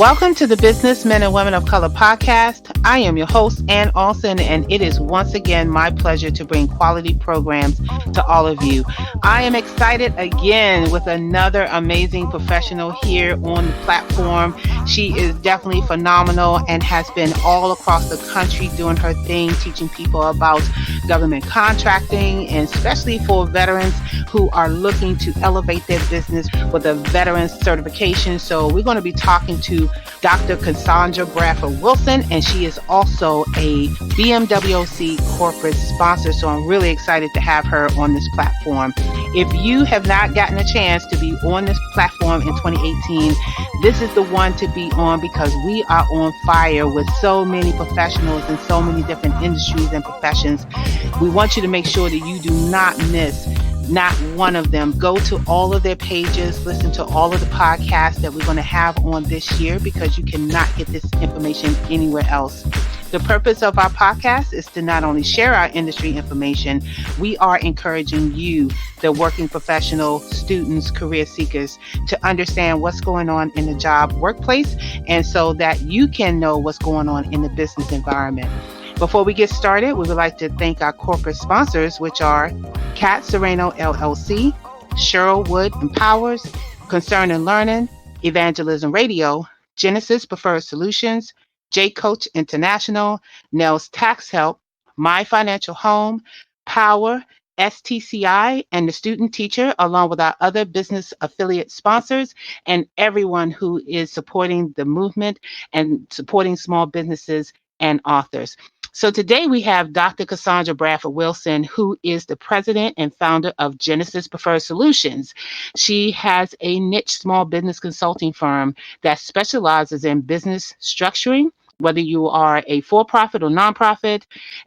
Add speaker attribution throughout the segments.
Speaker 1: Welcome to the Businessmen and Women of Color podcast. I am your host, Ann Alston, and it is once again my pleasure to bring quality programs to all of you. I am excited again with another amazing professional here on the platform. She is definitely phenomenal and has been all across the country doing her thing, teaching people about government contracting, and especially for veterans who are looking to elevate their business with a veteran certification. So we're going to be talking to Dr. Cassandra Bradford Wilson, and she is also a BMWC corporate sponsor. So I'm really excited to have her on this platform. If you have not gotten a chance to be on this platform in 2018, this is the one to be on because we are on fire with so many professionals in so many different industries and professions. We want you to make sure that you do not miss not one of them. Go to all of their pages, listen to all of the podcasts that we're going to have on this year because you cannot get this information anywhere else. The purpose of our podcast is to not only share our industry information, we are encouraging you, the working professional, students, career seekers, to understand what's going on in the job workplace and so that you can know what's going on in the business environment. Before we get started, we would like to thank our corporate sponsors, which are Kat Serrano LLC, Cheryl Wood Empowers, Concern and Learning, Evangelism Radio, Genesis Preferred Solutions, J Coach International, Nels Tax Help, My Financial Home, Power, STCI, and the Student Teacher, along with our other business affiliate sponsors, and everyone who is supporting the movement and supporting small businesses and authors. So today we have Dr. Cassandra Bradford Wilson, who is the president and founder of Genesis Preferred Solutions. She has a niche small business consulting firm that specializes in business structuring, whether you are a for-profit or nonprofit,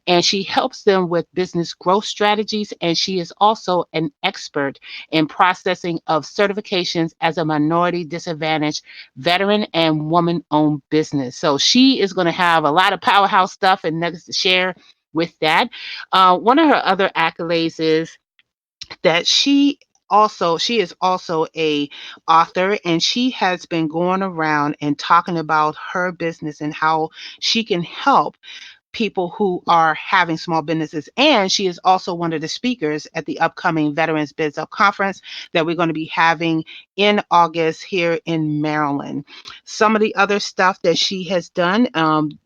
Speaker 1: and she helps them with business growth strategies. And she is also an expert in processing of certifications as a minority disadvantaged veteran and woman-owned business. So she is going to have a lot of powerhouse stuff and nuggets to share with that. One of her other accolades is that she is also a author, and she has been going around and talking about her business and how she can help people who are having small businesses. And she is also one of the speakers at the upcoming Veterans Biz Up Conference that we're going to be having in August here in Maryland. Some of the other stuff that she has done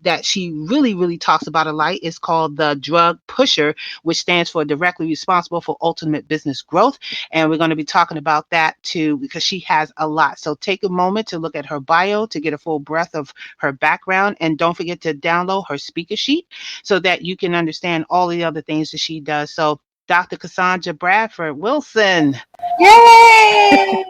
Speaker 1: that she really talks about a lot is called the Drug Pusher, which stands for Directly Responsible for Ultimate Business Growth. And we're going to be talking about that too because she has a lot. So take a moment to look at her bio to get a full breadth of her background. And don't forget to download her speaker sheet so that you can understand all the other things that she does. So Dr. Cassandra Bradford Wilson.
Speaker 2: Yay!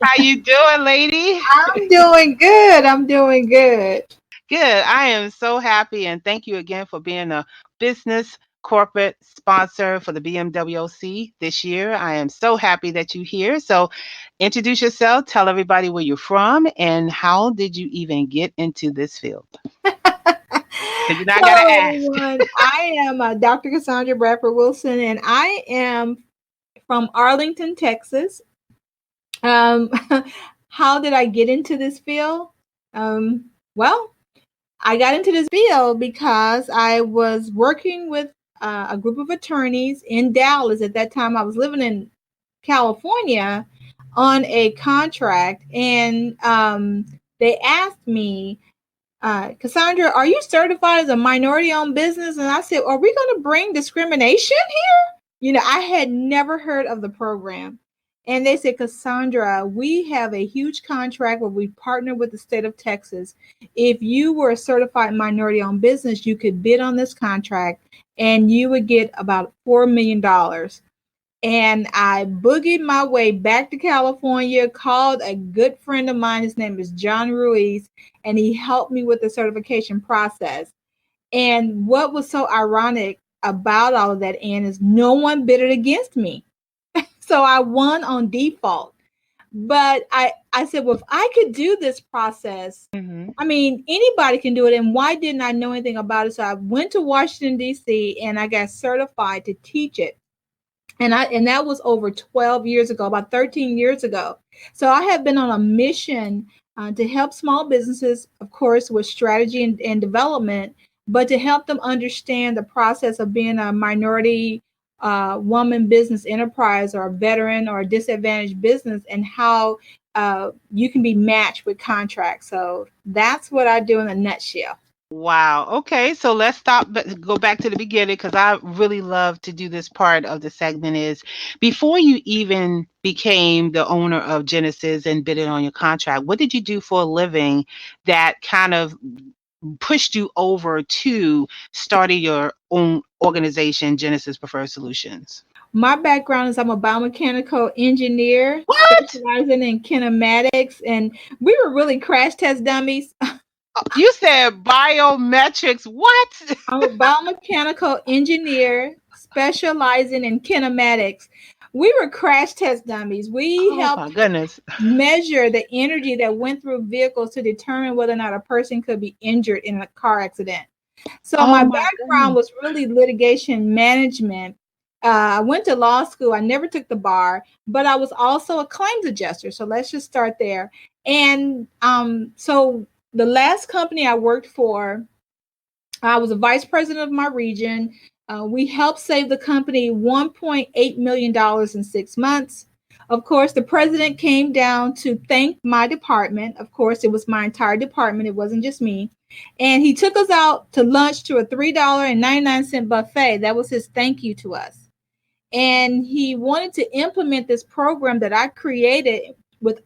Speaker 1: How you doing, lady?
Speaker 2: I'm doing good. I'm doing good.
Speaker 1: Good. I am so happy, and thank you again for being a business corporate sponsor for the BMWC this year. I am so happy that you're here. So introduce yourself, tell everybody where you're from, and how did you even get into this field? Because you know I got to
Speaker 2: Hello,
Speaker 1: ask.
Speaker 2: everyone. I am Dr. Cassandra Bradford Wilson, and I am from Arlington, Texas. Um, how did I get into this field? Well, I got into this field because I was working with a group of attorneys in Dallas. At that time, I was living in California on a contract, and they asked me, Cassandra, are you certified as a minority-owned business? And I said, are we going to bring discrimination here? You know, I had never heard of the program. And they said, Cassandra, we have a huge contract where we partner with the state of Texas. If you were a certified minority-owned business, you could bid on this contract and you would get about $4 million. And I boogied my way back to California, called a good friend of mine. His name is John Ruiz, and he helped me with the certification process. And what was so ironic about all of that, Ann, is no one bid it against me. So I won on default. But I said, well, if I could do this process, I mean, anybody can do it. And why didn't I know anything about it? So I went to Washington, D.C., and I got certified to teach it. And that was over 12 years ago, about 13 years ago. So I have been on a mission to help small businesses, of course, with strategy and development, but to help them understand the process of being a minority woman business enterprise or a veteran or a disadvantaged business, and how you can be matched with contracts. So that's what I do in a nutshell.
Speaker 1: Wow. Okay. So let's stop, go back to the beginning because I really love to do this part of the segment. Is before you even became the owner of Genesis and bidded on your contract, what did you do for a living that kind of pushed you over to starting your own organization, Genesis Preferred Solutions?
Speaker 2: My background is I'm a biomechanical engineer
Speaker 1: What?
Speaker 2: specializing in kinematics, and we were really crash test dummies.
Speaker 1: You said biometrics. What?
Speaker 2: I'm a biomechanical engineer specializing in kinematics. We were crash test dummies. We
Speaker 1: Oh my
Speaker 2: helped
Speaker 1: goodness.
Speaker 2: measure the energy that went through vehicles to determine whether or not a person could be injured in a car accident. So
Speaker 1: Oh
Speaker 2: my
Speaker 1: my
Speaker 2: background
Speaker 1: goodness.
Speaker 2: was really litigation management. I went to law school. I never took the bar, but I was also a claims adjuster. So let's just start there. And so the last company I worked for, I was a vice president of my region. We helped save the company $1.8 million in 6 months. Of course, the president came down to thank my department. Of course, it was my entire department, it wasn't just me. And he took us out to lunch to a $3.99 buffet. That was his thank you to us. And he wanted to implement this program that I created with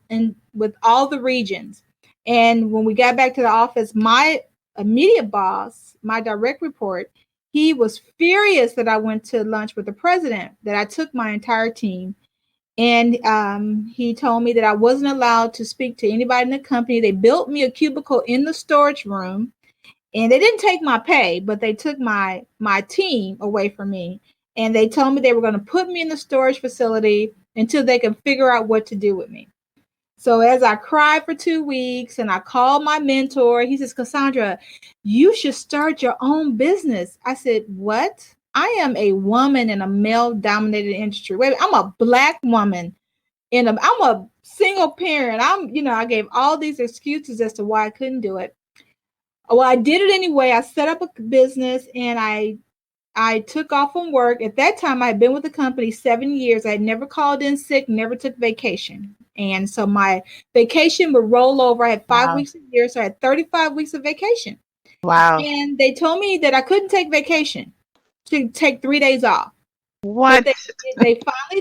Speaker 2: all the regions. And when we got back to the office, my immediate boss, my direct report, he was furious that I went to lunch with the president, that I took my entire team. And he told me that I wasn't allowed to speak to anybody in the company. They built me a cubicle in the storage room, and they didn't take my pay, but they took my team away from me. And they told me they were going to put me in the storage facility until they could figure out what to do with me. So as I cried for 2 weeks and I called my mentor, he says, Cassandra, you should start your own business. I said, what? I am a woman in a male dominated industry. Wait, I'm a black woman I'm a single parent. I gave all these excuses as to why I couldn't do it. Well, I did it anyway. I set up a business, and I took off from work. At that time, I had been with the company 7 years. I had never called in sick, never took vacation. And so my vacation would roll over. I had 5 weeks a year, so I had 35 weeks of vacation.
Speaker 1: Wow.
Speaker 2: And they told me that I couldn't take vacation, to take 3 days off. But
Speaker 1: What?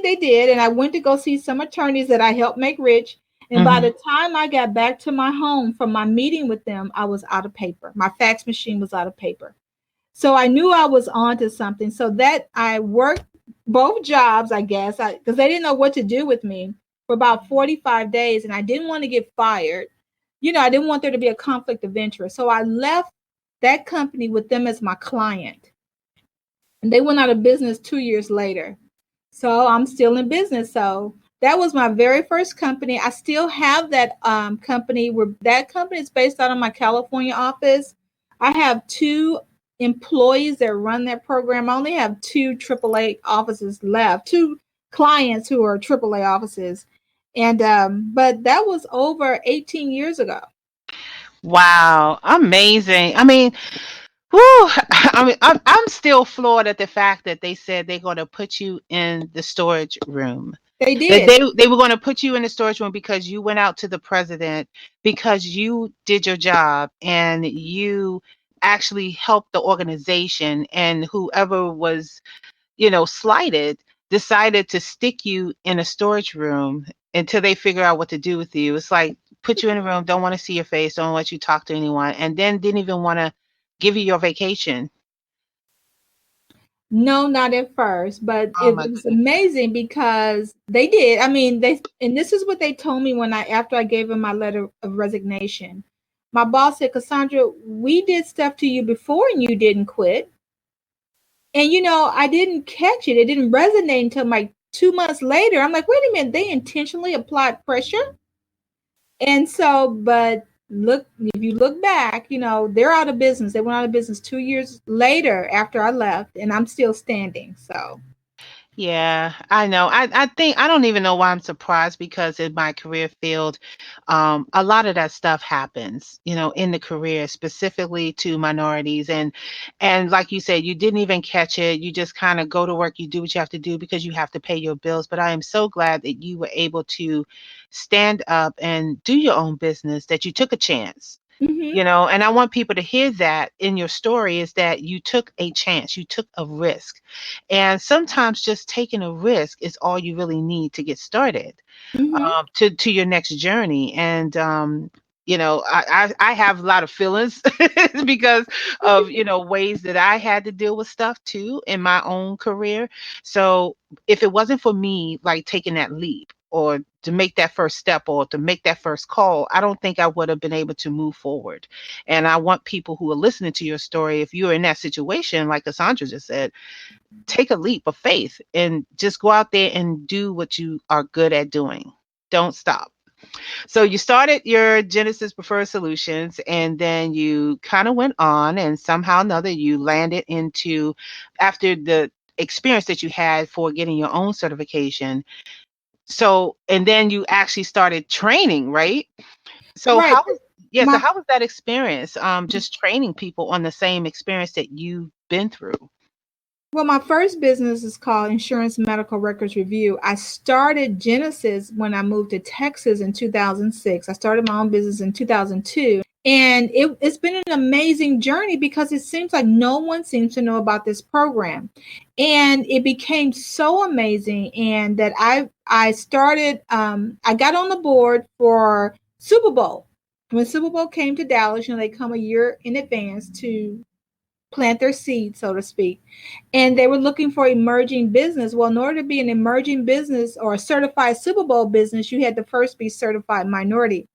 Speaker 2: they did, and I went to go see some attorneys that I helped make rich. And by
Speaker 1: Mhm.
Speaker 2: the time I got back to my home from my meeting with them, I was out of paper. My fax machine was out of paper. So I knew I was onto something. So that I worked both jobs, I guess, because they didn't know what to do with me for about 45 days, and I didn't want to get fired. I didn't want there to be a conflict of interest. So I left that company with them as my client, and they went out of business 2 years later. So I'm still in business. So that was my very first company. I still have that company. Where that company is based out of my California office. I have two employees that run that program. I only have two AAA offices left, two clients who are AAA offices. And but that was over 18 years ago.
Speaker 1: Wow. Amazing. I mean, whew, I mean, I'm still floored at the fact that they said they're going to put you in the storage room.
Speaker 2: They
Speaker 1: That
Speaker 2: did.
Speaker 1: they were going to put you in the storage room because you went out to the president, because you did your job and you actually helped the organization, and whoever was, slighted, decided to stick you in a storage room until they figure out what to do with you. It's like put you in a room, don't want to see your face, don't let you talk to anyone, and then didn't even want to give you your vacation.
Speaker 2: No, not at first, but
Speaker 1: Oh
Speaker 2: it
Speaker 1: my
Speaker 2: was
Speaker 1: goodness.
Speaker 2: amazing because they did. I mean, and this is what they told me after I gave them my letter of resignation. My boss said, Cassandra, we did stuff to you before and you didn't quit. And I didn't catch it. It didn't resonate until like 2 months later. I'm like, wait a minute, they intentionally applied pressure. And so, but look, if you look back, they're out of business. They went out of business 2 years later after I left, and I'm still standing. So
Speaker 1: Yeah, I know. I think I don't even know why I'm surprised because in my career field, a lot of that stuff happens, in the career, specifically to minorities. And like you said, you didn't even catch it. You just kind of go to work, you do what you have to do because you have to pay your bills. But I am so glad that you were able to stand up and do your own business, that you took a chance.
Speaker 2: Hmm.
Speaker 1: And I want people to hear that in your story is that you took a chance, you took a risk. And sometimes just taking a risk is all you really need to get started,
Speaker 2: Hmm.
Speaker 1: to your next journey. And I have a lot of feelings because of ways that I had to deal with stuff too in my own career. So if it wasn't for me like taking that leap or to make that first step or to make that first call, I don't think I would have been able to move forward. And I want people who are listening to your story, if you're in that situation, like Cassandra just said, take a leap of faith and just go out there and do what you are good at doing. Don't stop. So you started your Genesis Preferred Solutions and then you kind of went on and somehow or another you landed into, after the experience that you had for getting your own certification. So, and then you actually started training, right? So
Speaker 2: Right.
Speaker 1: so
Speaker 2: My
Speaker 1: how was that experience? Just training people on the same experience that you've been through.
Speaker 2: Well, my first business is called Insurance Medical Records Review. I started Genesis when I moved to Texas in 2006. I started my own business in 2002. And it's been an amazing journey because it seems like no one seems to know about this program. And it became so amazing. And that I started, I got on the board for Super Bowl. When Super Bowl came to Dallas, they come a year in advance to plant their seed, so to speak. And they were looking for emerging business. Well, in order to be an emerging business or a certified Super Bowl business, you had to first be certified minority.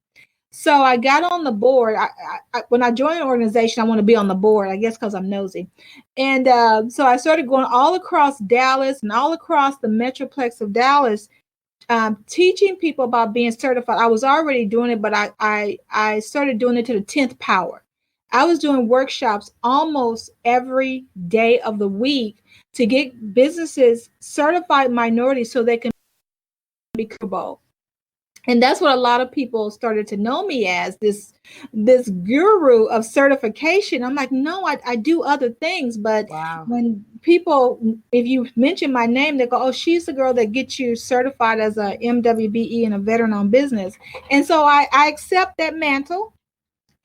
Speaker 2: So I got on the board. When I joined an organization, I want to be on the board, I guess, because I'm nosy. And so I started going all across Dallas and all across the metroplex of Dallas, teaching people about being certified. I was already doing it, but I started doing it to the 10th power. I was doing workshops almost every day of the week to get businesses certified minorities so they can be comfortable. And that's what a lot of people started to know me as, this guru of certification. I'm like, no, I do other things. But
Speaker 1: Wow.
Speaker 2: when people, if you mention my name, they go, oh, she's the girl that gets you certified as a MWBE and a veteran on business. And so I accept that mantle.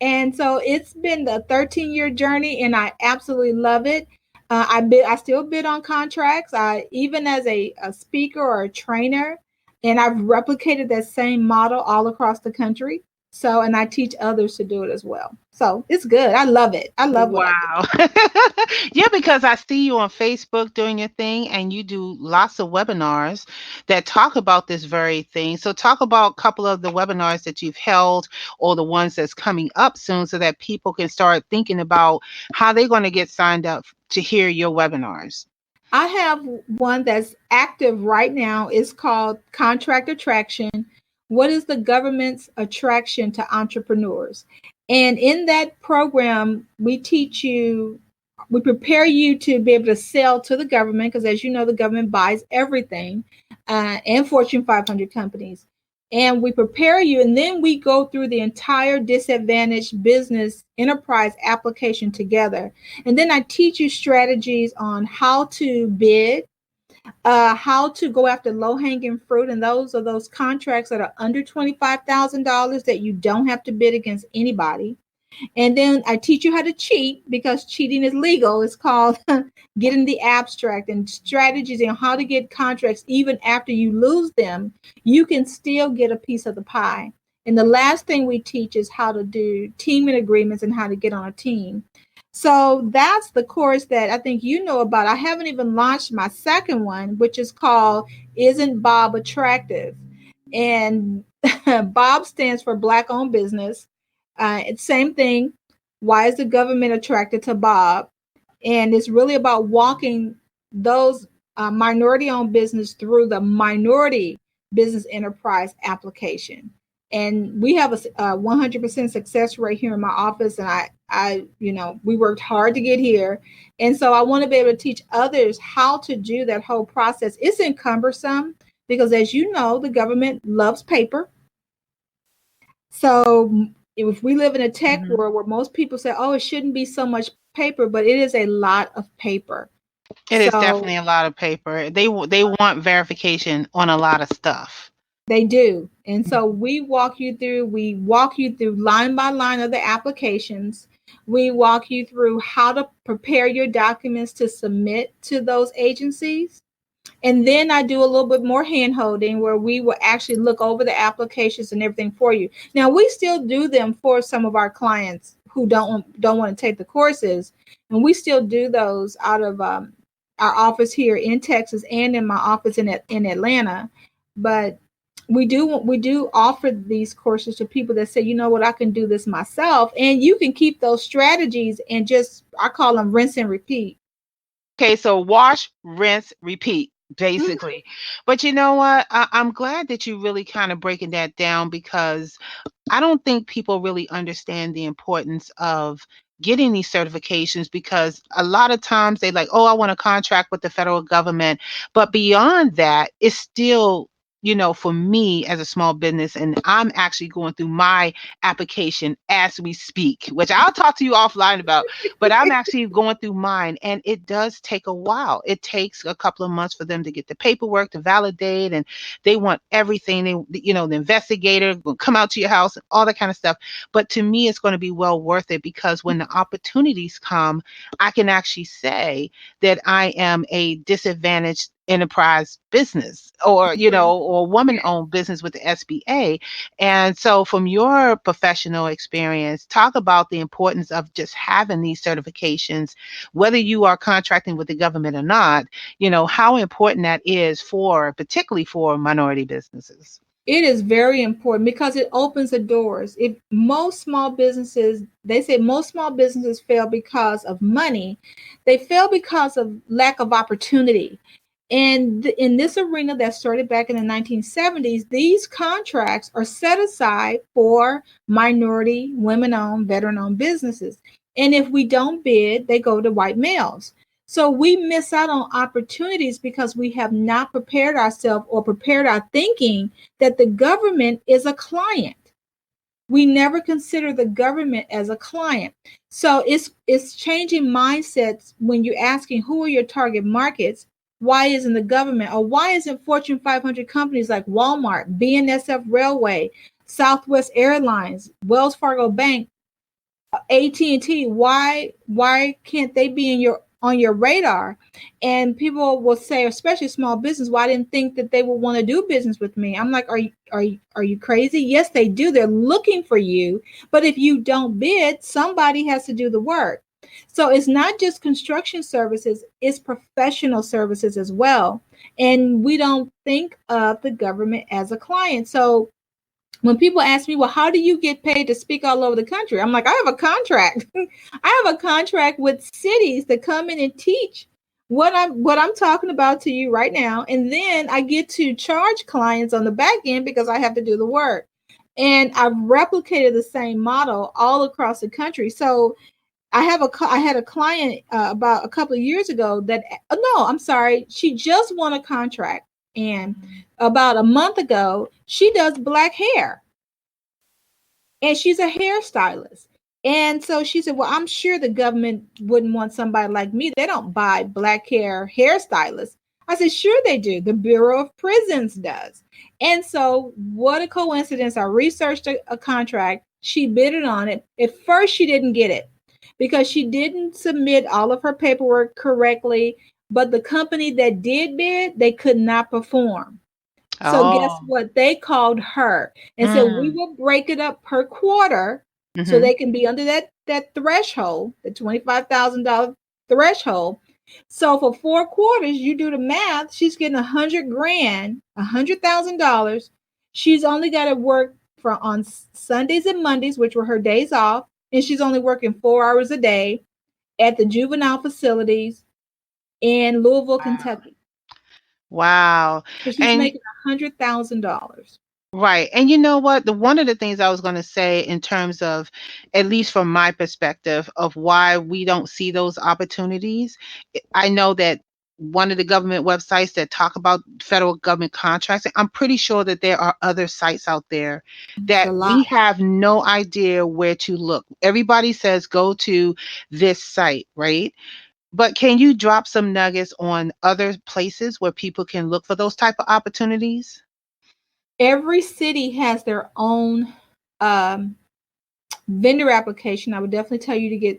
Speaker 2: And so it's been the 13-year journey, and I absolutely love it. I still bid on contracts. I even as a speaker or a trainer, and I've replicated that same model all across the country. So, and I teach others to do it as well. So it's good. I love it. I love what I do.
Speaker 1: Wow. Yeah, because I see you on Facebook doing your thing and you do lots of webinars that talk about this very thing. So talk about a couple of the webinars that you've held or the ones that's coming up soon so that people can start thinking about how they're going to get signed up to hear your webinars.
Speaker 2: I have one that's active right now. It's called Contract Attraction. What is the government's attraction to entrepreneurs? And in that program, we prepare you to be able to sell to the government because, as you know, the government buys everything, and Fortune 500 companies. And we prepare you, and then we go through the entire disadvantaged business enterprise application together. And then I teach you strategies on how to bid, how to go after low hanging fruit. And those are those contracts that are under $25,000 that you don't have to bid against anybody. And then I teach you how to cheat because cheating is legal. It's called getting the abstract, and strategies on how to get contracts even after you lose them. You can still get a piece of the pie. And the last thing we teach is how to do teaming agreements and how to get on a team. So that's the course that I think you know about. I haven't even launched my second one, which is called Isn't Bob Attractive? And Bob stands for Black owned business. It's same thing. Why is the government attracted to Bob? And it's really about walking those minority owned business through the minority business enterprise application. And we have a 100% success rate here in my office. And we worked hard to get here. And so I want to be able to teach others how to do that whole process. It's cumbersome because, as you know, the government loves paper. So if we live in a tech
Speaker 1: Mhm.
Speaker 2: world where most people say, oh, it shouldn't be so much paper, but it is a lot of paper.
Speaker 1: It is
Speaker 2: So
Speaker 1: definitely a lot of paper. They want verification on a lot of stuff.
Speaker 2: they do. And so
Speaker 1: Mhm.
Speaker 2: we walk you through line by line of the applications. We walk you through how to prepare your documents to submit to those agencies. And then I do a little bit more hand holding where we will actually look over the applications and everything for you. Now we still do them for some of our clients who don't want to take the courses, and we still do those out of our office here in Texas and in my office in Atlanta. But we do offer these courses to people that say, you know what, I can do this myself, and you can keep those strategies and just, I call them rinse and repeat.
Speaker 1: Okay, so wash, rinse, repeat,
Speaker 2: Mhm.
Speaker 1: basically. But you know what? I'm glad that you really kind of breaking that down because I don't think people really understand the importance of getting these certifications because a lot of times they like, oh, I want to contract with the federal government. But beyond that, it's still, for me as a small business, and I'm actually going through my application as we speak, which I'll talk to you offline about, but I'm actually going through mine and it does take a while. It takes a couple of months for them to get the paperwork to validate, and they want everything. The investigator will come out to your house, all that kind of stuff. But to me, it's going to be well worth it because when the opportunities come, I can actually say that I am a disadvantaged enterprise business or or woman owned business with the SBA. And so from your professional experience, talk about the importance of just having these certifications, whether you are contracting with the government or not, how important that is for particularly for minority businesses.
Speaker 2: It is very important because it opens the doors. If most small businesses, they say most small businesses fail because of money, they fail because of lack of opportunity. And in this arena that started back in the 1970s, these contracts are set aside for minority, women owned, veteran owned businesses. And if we don't bid, they go to white males. So we miss out on opportunities because we have not prepared ourselves or prepared our thinking that the government is a client. We never consider the government as a client. So it's changing mindsets when you're asking who are your target markets. Why isn't the government, or why isn't Fortune 500 companies like Walmart, BNSF Railway, Southwest Airlines, Wells Fargo Bank, AT&T, why can't they be in your on your radar? And people will say, especially small business, well, I didn't think that they would want to do business with me. I'm like, are you crazy? Yes, they do. They're looking for you, but if you don't bid, somebody has to do the work. So it's not just construction services, it's professional services as well. And we don't think of the government as a client. So when people ask me, well, how do you get paid to speak all over the country? I'm like, I have a contract. I have a contract with cities to come in and teach what I'm talking about to you right now. And then I get to charge clients on the back end because I have to do the work. And I've replicated the same model all across the country. So I had a client about a couple of years ago that no, I'm sorry, she just won a contract, and about a month ago she does black hair, and she's a hairstylist. And so she said, well, I'm sure the government wouldn't want somebody like me. They don't buy black hair hairstylists. I said, sure they do. The Bureau of Prisons does. And so what a coincidence. I researched a contract. She bidded on it. At first, she didn't get it because she didn't submit all of her paperwork correctly. But the company that did bid, they could not perform. So guess
Speaker 1: Oh.
Speaker 2: what? They called her and said, we
Speaker 1: Mm.
Speaker 2: will break it up per quarter so
Speaker 1: Mhm.
Speaker 2: they can be under that threshold, the $25,000 threshold. So for 4 quarters, you do the math, she's getting 100 grand, $100,000. She's only got to work for on Sundays and Mondays, which were her days off, and she's only working 4 hours a day at the juvenile facilities in Louisville,
Speaker 1: Wow.
Speaker 2: Kentucky.
Speaker 1: Wow.
Speaker 2: So she's
Speaker 1: And
Speaker 2: making $100,000.
Speaker 1: Right. And you know what? One of the things I was going to say in terms of, at least from my perspective, of why we don't see those opportunities, I know that one of the government websites that talk about federal government contracts, I'm pretty sure that there are other sites out there
Speaker 2: It's
Speaker 1: that
Speaker 2: a
Speaker 1: we
Speaker 2: lot.
Speaker 1: have no idea where to look. Everybody says go to this site, right? But can you drop some nuggets on other places where people can look for those type of opportunities?
Speaker 2: Every city has their own um, vendor application. I would definitely tell you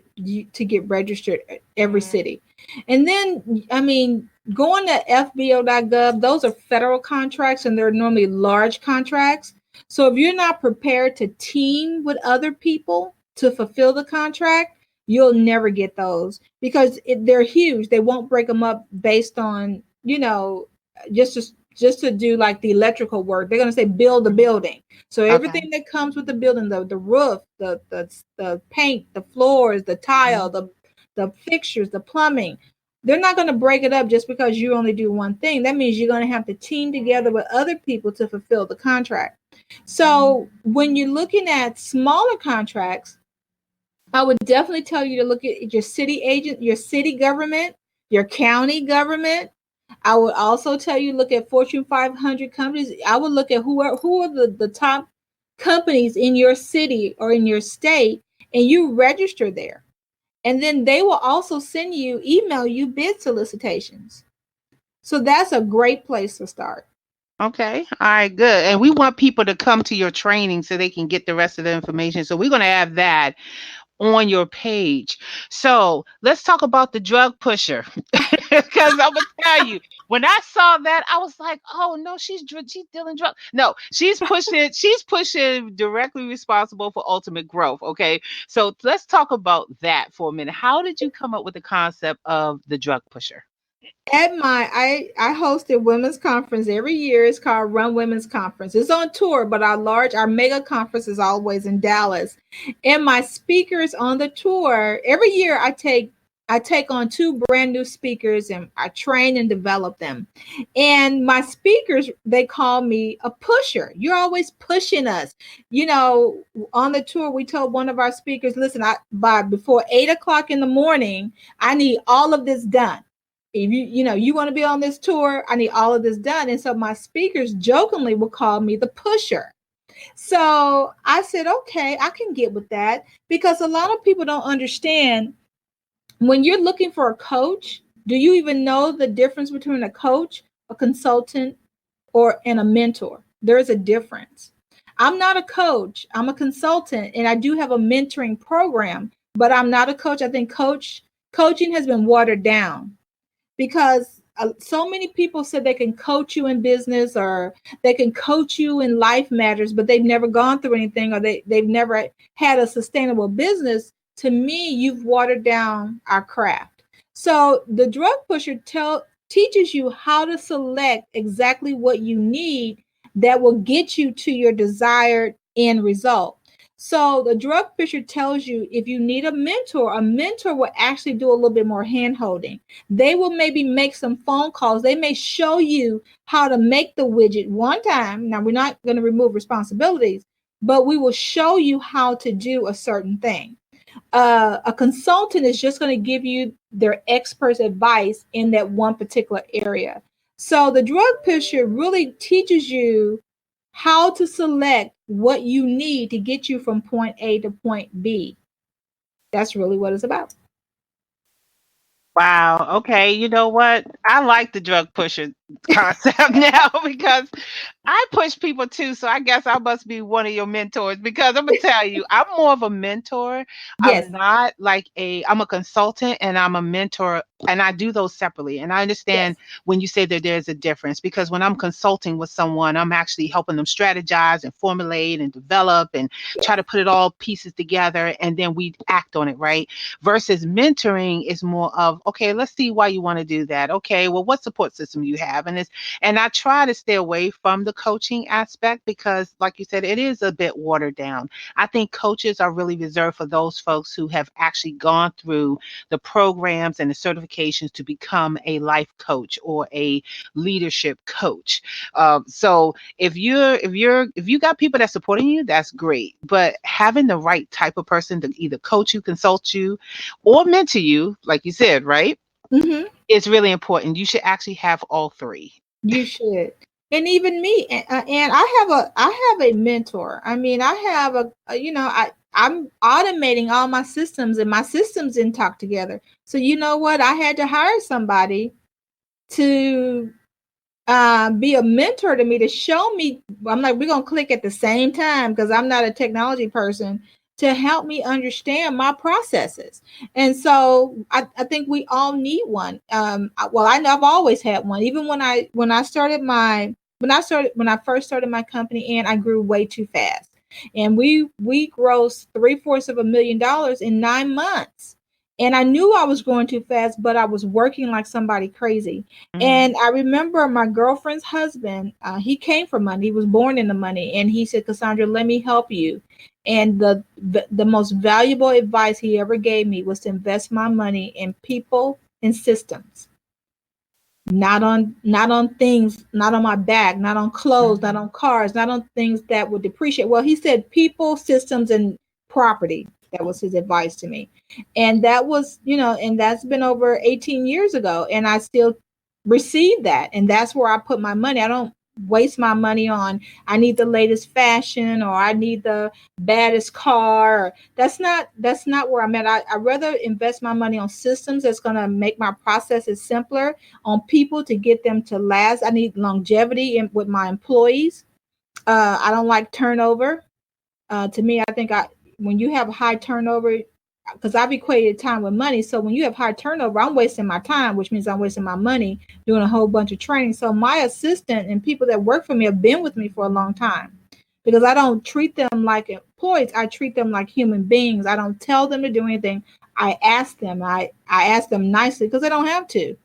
Speaker 2: to get registered at every city. And then, I mean, going to fbo.gov, those are federal contracts and they're normally large contracts. So if you're not prepared to team with other people to fulfill the contract, you'll never get those because they're huge. They won't break them up based on, just to do like the electrical work. They're going to say build the building. So
Speaker 1: Okay.
Speaker 2: everything that comes with the building, the roof, the paint, the floors, the tile, the fixtures, the plumbing, they're not going to break it up just because you only do one thing. That means you're going to have to team together with other people to fulfill the contract. So when you're looking at smaller contracts, I would definitely tell you to look at your city agent, your city government, your county government. I would also tell you look at Fortune 500 companies. I would look at who are the top companies in your city or in your state, and you register there. And then they will also email you bid solicitations. So that's a great place to start.
Speaker 1: Okay. All right, good. And we want people to come to your training so they can get the rest of the information. So we're going to have that on your page. So let's talk about the drug pusher. Because I'm gonna tell you, when I saw that, I was like, "Oh no, she's dealing drugs. No, she's pushing directly responsible for ultimate growth." Okay, so let's talk about that for a minute. How did you come up with the concept of the drug pusher?
Speaker 2: At I host a women's conference every year. It's called Run Women's Conference. It's on tour, but our mega conference is always in Dallas. And my speakers on the tour, every year I take on two brand new speakers and I train and develop them. And my speakers, they call me a pusher. You're always pushing us. You know, on the tour, we told one of our speakers, listen, by before 8 o'clock in the morning, I need all of this done. If you want to be on this tour, I need all of this done. And so my speakers jokingly will call me the pusher. So I said, okay, I can get with that because a lot of people don't understand when you're looking for a coach. Do you even know the difference between a coach, a consultant, and a mentor? There is a difference. I'm not a coach. I'm a consultant, and I do have a mentoring program, but I'm not a coach. I think coaching has been watered down because so many people said they can coach you in business or they can coach you in life matters, but they've never gone through anything or they've never had a sustainable business. To me, you've watered down our craft. So the drug pusher teaches you how to select exactly what you need that will get you to your desired end result. So the drug pusher tells you if you need a mentor will actually do a little bit more hand holding. They will maybe make some phone calls. They may show you how to make the widget one time. Now, we're not going to remove responsibilities, but we will show you how to do a certain thing. A consultant is just going to give you their expert's advice in that one particular area. So the drug pusher really teaches you how to select what you need to get you from point A to point B. That's really what it's about.
Speaker 1: Wow. Okay. You know what? I like the drug pusher concept now because I push people too. So I guess I must be one of your mentors because I'm gonna tell you, I'm more of a mentor.
Speaker 2: Yes,
Speaker 1: I'm a consultant and I'm a mentor, and I do those separately. And I understand
Speaker 2: yes,
Speaker 1: when you say that there's a difference because when I'm consulting with someone, I'm actually helping them strategize and formulate and develop and try
Speaker 2: yes.
Speaker 1: to put it all pieces together and then we act on it, right? Versus mentoring is more of, okay, let's see why you want to do that. Okay, well, what support system you have? have. And I try to stay away from the coaching aspect because, like you said, it is a bit watered down. I think coaches are really reserved for those folks who have actually gone through the programs and the certifications to become a life coach or a leadership coach. So if you got people that's supporting you, that's great. But having the right type of person to either coach you, consult you, or mentor you, like you said, right,
Speaker 2: Mm-hmm.
Speaker 1: is really important. You should actually have all three.
Speaker 2: You should. And even me, and I have a mentor. I mean, I have I'm automating all my systems, and my systems didn't talk together. So you know what? I had to hire somebody to be a mentor to me, to show me. I'm like, we're gonna click at the same time because I'm not a technology person, to help me understand my processes. And so I think we all need one. Well, I know I've always had one. Even when I first started my company, and I grew way too fast. And we grossed $750,000 in 9 months. And I knew I was growing too fast, but I was working like somebody crazy.
Speaker 1: Mm.
Speaker 2: And I remember my girlfriend's husband, he came from money. He was born into money. And he said, Cassandra, let me help you. And the most valuable advice he ever gave me was to invest my money in people and systems, not on things, not on my back, not on clothes, not
Speaker 1: Mhm.
Speaker 2: on cars, not on things that would depreciate. Well, he said people, systems, and property. That was his advice to me. And that was, and that's been over 18 years ago, and I still receive that. And that's where I put my money. I don't waste my money on, I need the latest fashion, or I need the baddest car. That's not where I'm at. I rather invest my money on systems that's going to make my processes simpler, on people to get them to last. I need longevity with my employees. I don't like turnover. To me, I think when you have high turnover, because I've equated time with money. So when you have high turnover, I'm wasting my time, which means I'm wasting my money doing a whole bunch of training. So my assistant and people that work for me have been with me for a long time, because I don't treat them like employees. I treat them like human beings. I don't tell them to do anything. I ask them. I ask them nicely because they don't have to.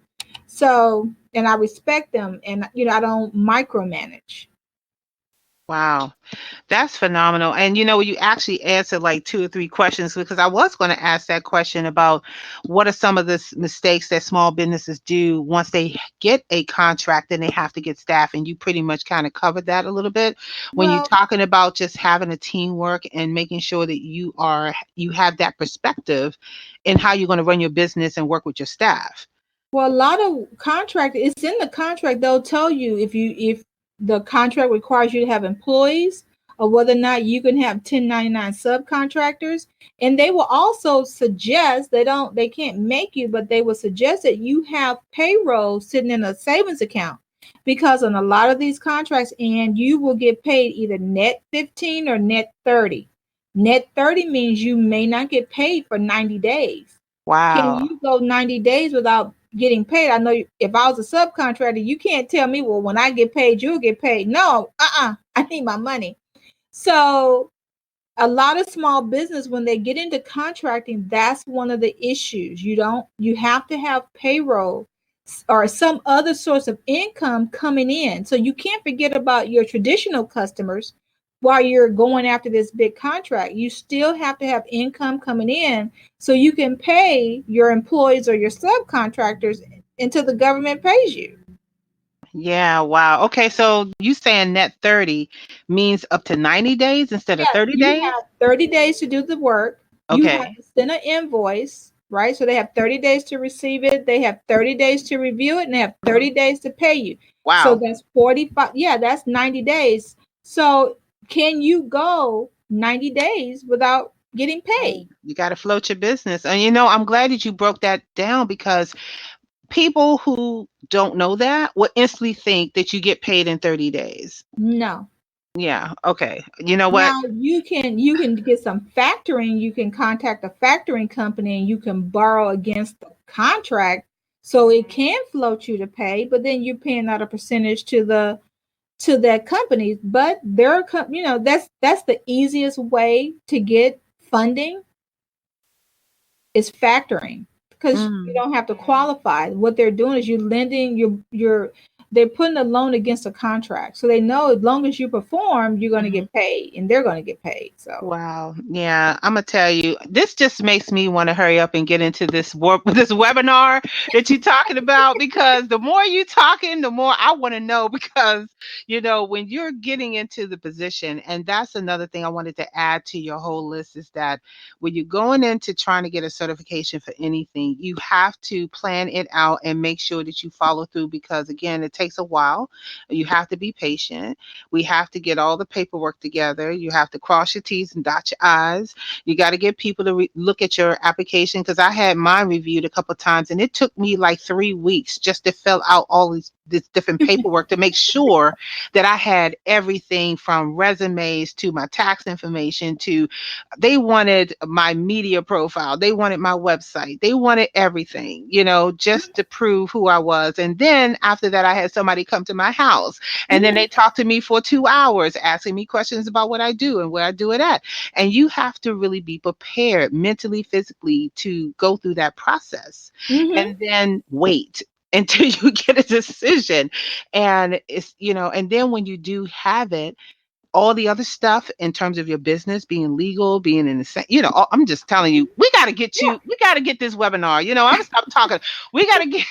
Speaker 2: So, and I respect them, and I don't micromanage.
Speaker 1: Wow. That's phenomenal. And you actually answered like two or three questions because I was going to ask that question about what are some of the mistakes that small businesses do once they get a contract and they have to get staff. And you pretty much kind of covered that a little bit when you're
Speaker 2: Well,
Speaker 1: talking about just having a teamwork and making sure that you have that perspective in how you're going to run your business and work with your staff.
Speaker 2: Well, a lot of contract, it's in the contract. They'll tell you if the contract requires you to have employees, or whether or not you can have 1099 subcontractors. And they will also suggest, they can't make you, but they will suggest that you have payroll sitting in a savings account, because on a lot of these contracts, and you will get paid either net 15 or net 30. Net 30 means you may not get paid for 90 days. Can
Speaker 1: Wow.
Speaker 2: you go 90 days without getting paid? I know if I was a subcontractor, you can't tell me, well, when I get paid, you'll get paid. No, I need my money. So a lot of small business, when they get into contracting, that's one of the issues. You have to have payroll or some other source of income coming in. So you can't forget about your traditional customers while you're going after this big contract. You still have to have income coming in so you can pay your employees or your subcontractors until the government pays you.
Speaker 1: Yeah, wow. Okay, so you saying net 30 means up to 90 days instead of
Speaker 2: Yes,
Speaker 1: 30
Speaker 2: you
Speaker 1: days?
Speaker 2: have 30 days to do the work. You have
Speaker 1: Okay.
Speaker 2: to send an invoice, right? So they have 30 days to receive it. They have 30 days to review it, and they have 30 days to pay you. So
Speaker 1: Wow.
Speaker 2: that's 45. Yeah, that's 90 days. So can you go 90 days without getting
Speaker 1: Oh,
Speaker 2: paid?
Speaker 1: you got to float your business. And I'm glad that you broke that down because people who don't know that will instantly think that you get paid in 30 days.
Speaker 2: No.
Speaker 1: Yeah. Okay. You know what?
Speaker 2: Now you can get some factoring. You can contact a factoring company and you can borrow against the contract, so it can float you to pay, but then you're paying out a percentage to that company. But that's the easiest way to get funding, is factoring, because you
Speaker 1: Mm.
Speaker 2: don't have to qualify. What they're doing is you're lending your they're putting a loan against a contract. So they know as long as you perform, you're going to
Speaker 1: Mhm.
Speaker 2: get paid and they're going to get paid. So,
Speaker 1: Wow. Yeah, I'm gonna tell you, this just makes me want to hurry up and get into this this webinar that you're talking about, because the more you talking, the more I want to know. Because when you're getting into the position, and that's another thing I wanted to add to your whole list, is that when you're going into trying to get a certification for anything, you have to plan it out and make sure that you follow through, because again, it takes a while. You have to be patient. We have to get all the paperwork together. You have to cross your T's and dot your I's. You got to get people to look at your application, because I had mine reviewed a couple of times, and it took me like 3 weeks just to fill out all this different paperwork to make sure that I had everything from resumes to my tax information to, they wanted my media profile, they wanted my website, they wanted everything, just to prove who I was. And then after that, I had somebody come to my house, and then they talked to me for 2 hours asking me questions about what I do and where I do it at. And you have to really be prepared mentally, physically, to go through that process,
Speaker 2: mm-hmm,
Speaker 1: and then wait until you get a decision. And and then when you do have it, all the other stuff in terms of your business being legal, being in the same, I'm just telling you, we got to get this webinar. I'm gonna stop talking. We got to get,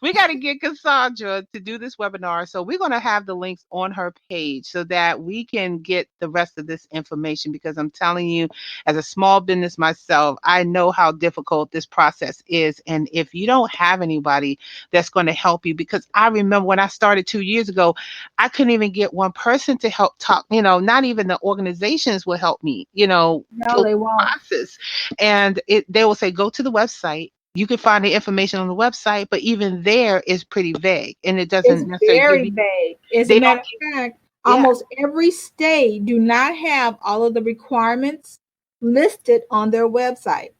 Speaker 1: we got to get Cassandra to do this webinar. So we're going to have the links on her page so that we can get the rest of this information, because I'm telling you, as a small business myself, I know how difficult this process is. And if you don't have anybody that's going to help you, because I remember when I started 2 years ago, I couldn't even get one person to help talk, not even the organizations will help me,
Speaker 2: no,
Speaker 1: through
Speaker 2: they
Speaker 1: the
Speaker 2: won't.
Speaker 1: process. And they will say, go to the website. You can find the information on the website, but even there is pretty vague, and it
Speaker 2: It's
Speaker 1: doesn't necessarily give
Speaker 2: very
Speaker 1: you,
Speaker 2: vague. As a
Speaker 1: they don't
Speaker 2: matter
Speaker 1: give,
Speaker 2: of fact,
Speaker 1: yeah,
Speaker 2: almost every state do not have all of the requirements listed on their website.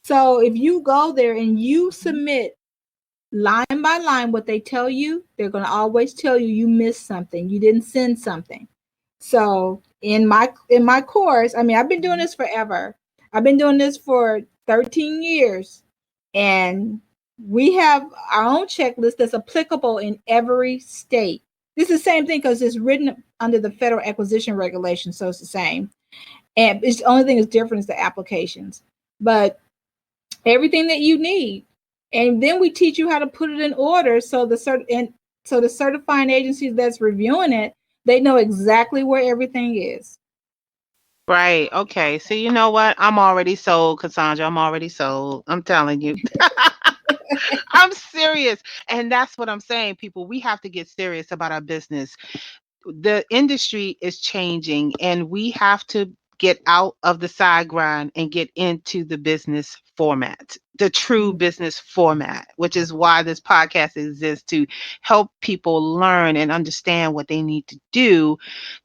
Speaker 2: So if you go there and you submit line by line what they tell you, they're going to always tell you you missed something, you didn't send something. So in my course, I mean, I've been doing this forever. I've been doing this for 13 years, and we have our own checklist that's applicable in every state. This is the same thing because it's written under the federal acquisition regulation, so it's the same. And it's the only thing that's different is the applications. But everything that you need. And then we teach you how to put it in order so the certifying agencies that's reviewing it, they know exactly where everything is.
Speaker 1: right. Okay. So you know what? I'm already sold, Cassandra. I'm already sold. I'm telling you. I'm serious. And that's what I'm saying, people. We have to get serious about our business. The industry is changing, and we have to get out of the side grind and get into the business format, the true business format, which is why this podcast exists, to help people learn and understand what they need to do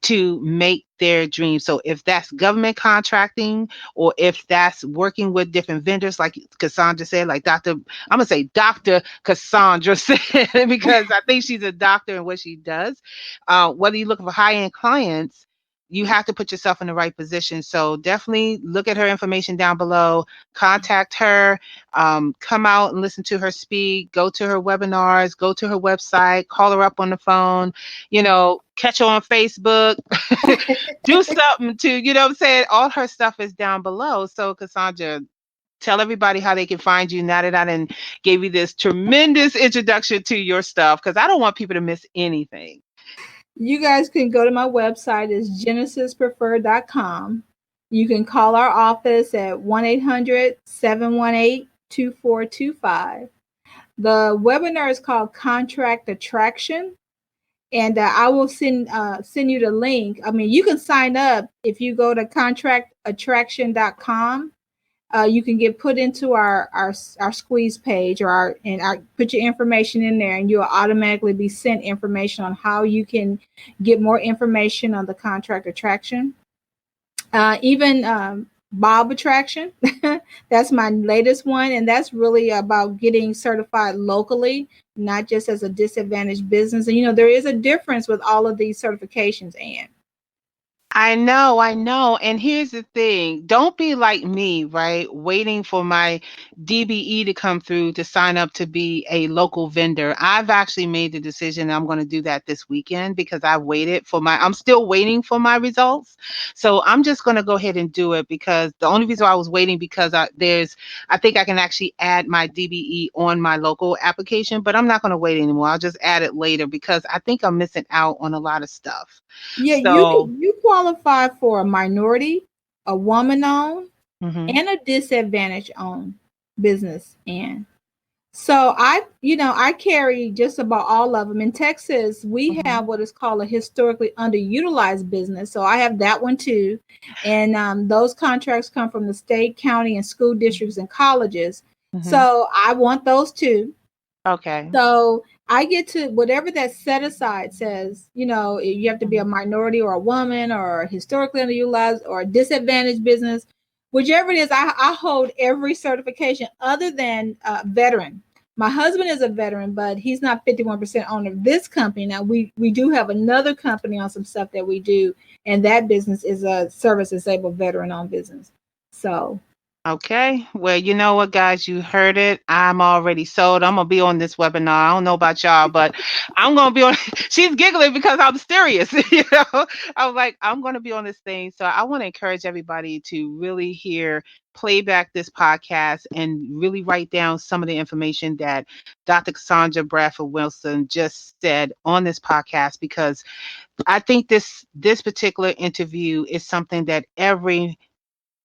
Speaker 1: to make their dreams. So if that's government contracting, or if that's working with different vendors, like Cassandra said, like I'm gonna say Dr. Cassandra said, because I think she's a doctor in what she does. Whether you're looking for high-end clients, you have to put yourself in the right position. So definitely look at her information down below, contact her, come out and listen to her speak, go to her webinars, go to her website, call her up on the phone, catch her on Facebook, do something to, what I'm saying? All her stuff is down below. So Cassandra, tell everybody how they can find you now that I done gave you this tremendous introduction to your stuff, because I don't want people to miss anything.
Speaker 2: You guys can go to my website, it's genesispreferred.com. You can call our office at 1-800-718-2425. The webinar is called Contract Attraction, and I will send you the link. I mean, you can sign up if you go to contractattraction.com. You can get put into our squeeze page, or put your information in there, and you'll automatically be sent information on how you can get more information on the contract attraction. Even Bob Attraction, that's my latest one, and that's really about getting certified locally, not just as a disadvantaged business. And there is a difference with all of these certifications, Anne.
Speaker 1: I know, I know. And here's the thing. Don't be like me, right? Waiting for my DBE to come through to sign up to be a local vendor. I've actually made the decision I'm going to do that this weekend because I waited for I'm still waiting for my results. So I'm just going to go ahead and do it because the only reason why I was waiting because I think I can actually add my DBE on my local application, but I'm not going to wait anymore. I'll just add it later because I think I'm missing out on a lot of stuff.
Speaker 2: Yeah,
Speaker 1: So,
Speaker 2: you qualify for a minority, a woman owned,
Speaker 1: mhm.
Speaker 2: and a disadvantage owned business. And so I carry just about all of them. In Texas, we have
Speaker 1: Mhm,
Speaker 2: what is called a historically underutilized business. So I have that one too. And those contracts come from the state, county, and school districts and colleges.
Speaker 1: mhm.
Speaker 2: So I want those too.
Speaker 1: Okay.
Speaker 2: So I get to whatever that set aside says, you have to be a
Speaker 1: Mhm,
Speaker 2: minority or a woman or historically underutilized or a disadvantaged business, whichever it is. I hold every certification other than veteran. My husband is a veteran, but he's not 51% owner of this company. Now we do have another company on some stuff that we do, and that business is a service disabled veteran owned business. So
Speaker 1: okay. Well, you know what, guys? You heard it. I'm already sold. I'm gonna be on this webinar. I don't know about y'all, but I'm gonna be on. She's giggling because I'm serious. I was like, I'm gonna be on this thing. So I want to encourage everybody to really play back this podcast and really write down some of the information that Dr. Cassandra Bradford Wilson just said on this podcast because I think this particular interview is something that every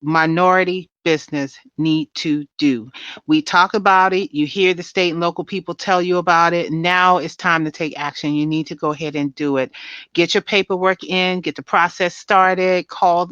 Speaker 1: minority business need to do. We talk about it, you hear the state and local people tell you about it. Now it's time to take action. You need to go ahead and do it. Get your paperwork in, get the process started, call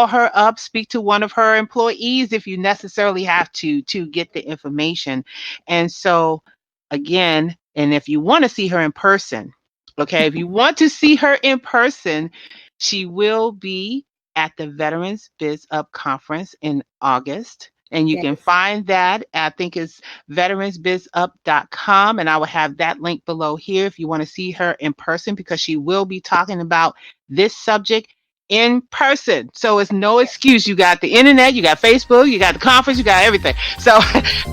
Speaker 1: her up, speak to one of her employees if you necessarily have to get the information. And so again, and if you want to see her in person, okay, if you want to see her in person, she will be at the Veterans Biz Up Conference in August. And you can
Speaker 2: yes,
Speaker 1: find that, I think it's veteransbizup.com. And I will have that link below here if you want to see her in person because she will be talking about this subject in person. So it's no excuse. You got the internet, you got Facebook, you got the conference, you got everything. So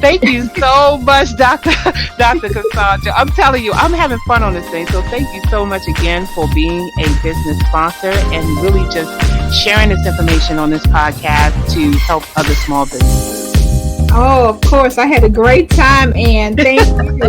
Speaker 1: thank you so much, Dr. Cassandra. I'm telling you, I'm having fun on this thing. So thank you so much again for being a business sponsor and really just sharing this information on this podcast to help other small businesses.
Speaker 2: oh, of course. I had a great time, and thank you